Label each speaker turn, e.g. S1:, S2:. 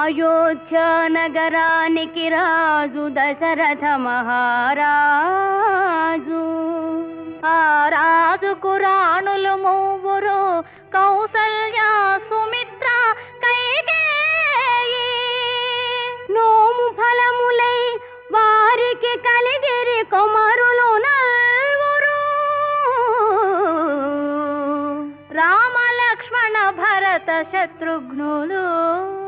S1: అయోధ్య నగరానికి రాజు దశరథ మహారాజు. ఆ రాజుకు రాణులు మూవురు, కౌసల్య, సుమిత్ర, కైకేయి. నోము ఫలములై వారికి కలిగిరి కుమారులు నల్వురు. రామ లక్ష్మణ భరత శత్రుఘ్నులు.